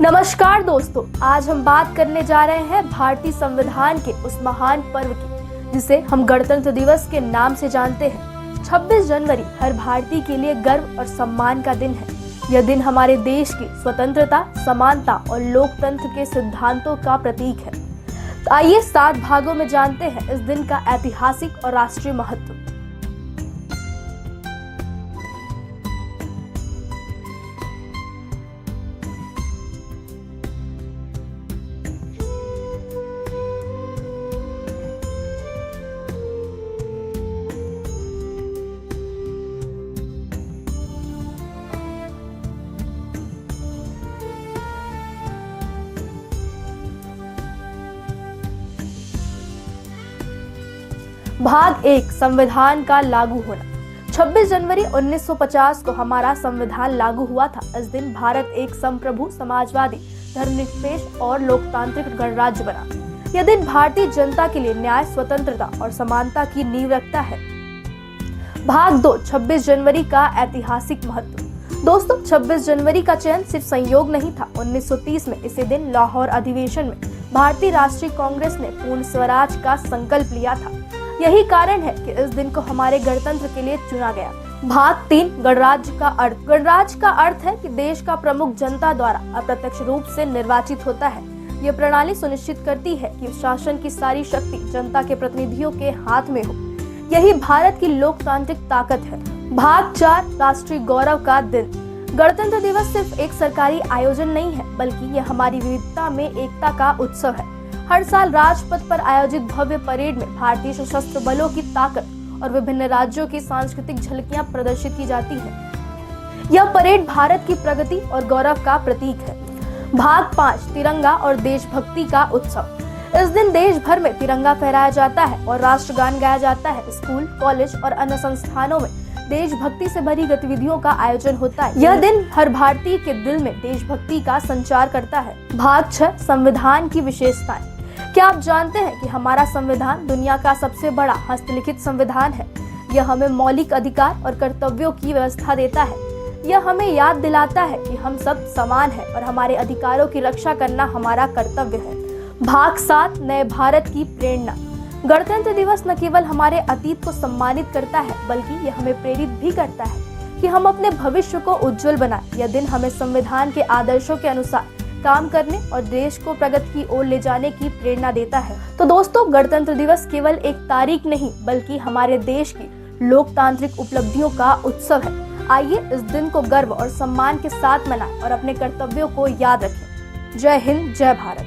नमस्कार दोस्तों, आज हम बात करने जा रहे हैं भारतीय संविधान के उस महान पर्व की जिसे हम गणतंत्र दिवस के नाम से जानते हैं। 26 जनवरी हर भारतीय के लिए गर्व और सम्मान का दिन है। यह दिन हमारे देश की स्वतंत्रता, समानता और लोकतंत्र के सिद्धांतों का प्रतीक है। तो आइए 7 भागों में जानते हैं इस दिन का ऐतिहासिक और राष्ट्रीय महत्व। भाग 1, संविधान का लागू होना। 26 जनवरी 1950 को हमारा संविधान लागू हुआ था। इस दिन भारत एक संप्रभु, समाजवादी, धर्मनिरपेक्ष और लोकतांत्रिक गणराज्य बना। यह दिन भारतीय जनता के लिए न्याय, स्वतंत्रता और समानता की नींव रखता है। भाग 2, 26 जनवरी का ऐतिहासिक महत्व। दोस्तों, 26 जनवरी का चयन सिर्फ संयोग नहीं था। 1930 में इसी दिन लाहौर अधिवेशन में भारतीय राष्ट्रीय कांग्रेस ने पूर्ण स्वराज का संकल्प लिया था। यही कारण है कि इस दिन को हमारे गणतंत्र के लिए चुना गया। भाग 3, गणराज्य का अर्थ। गणराज्य का अर्थ है कि देश का प्रमुख जनता द्वारा अप्रत्यक्ष रूप से निर्वाचित होता है। यह प्रणाली सुनिश्चित करती है कि शासन की सारी शक्ति जनता के प्रतिनिधियों के हाथ में हो। यही भारत की लोकतांत्रिक ताकत है। भाग 4, राष्ट्रीय गौरव का दिन। गणतंत्र दिवस सिर्फ एक सरकारी आयोजन नहीं है, बल्कि यह हमारी विविधता में एकता का उत्सव है। हर साल राजपथ पर आयोजित भव्य परेड में भारतीय सशस्त्र बलों की ताकत और विभिन्न राज्यों की सांस्कृतिक झलकियां प्रदर्शित की जाती हैं। यह परेड भारत की प्रगति और गौरव का प्रतीक है। भाग 5, तिरंगा और देशभक्ति का उत्सव। इस दिन देश भर में तिरंगा फहराया जाता है और राष्ट्रगान गाया जाता है। स्कूल, कॉलेज और अन्य संस्थानों में देशभक्ति से भरी गतिविधियों का आयोजन होता है। यह दिन हर भारतीय के दिल में देशभक्ति का संचार करता है। भाग 6, संविधान की विशेषताएं। क्या आप जानते हैं कि हमारा संविधान दुनिया का सबसे बड़ा हस्तलिखित संविधान है? यह हमें मौलिक अधिकार और कर्तव्यों की व्यवस्था देता है। यह हमें याद दिलाता है कि हम सब समान हैं और हमारे अधिकारों की रक्षा करना हमारा कर्तव्य है। भाग 7, नए भारत की प्रेरणा। गणतंत्र दिवस न केवल हमारे अतीत को सम्मानित करता है, बल्कि यह हमें प्रेरित भी करता है कि हम अपने भविष्य को उज्जवल बनाएं। यह दिन हमें संविधान के आदर्शों के अनुसार काम करने और देश को प्रगति की ओर ले जाने की प्रेरणा देता है। तो दोस्तों, गणतंत्र दिवस केवल एक तारीख नहीं, बल्कि हमारे देश की लोकतांत्रिक उपलब्धियों का उत्सव है। आइए इस दिन को गर्व और सम्मान के साथ मनाएं और अपने कर्तव्यों को याद रखें। जय हिंद, जय भारत।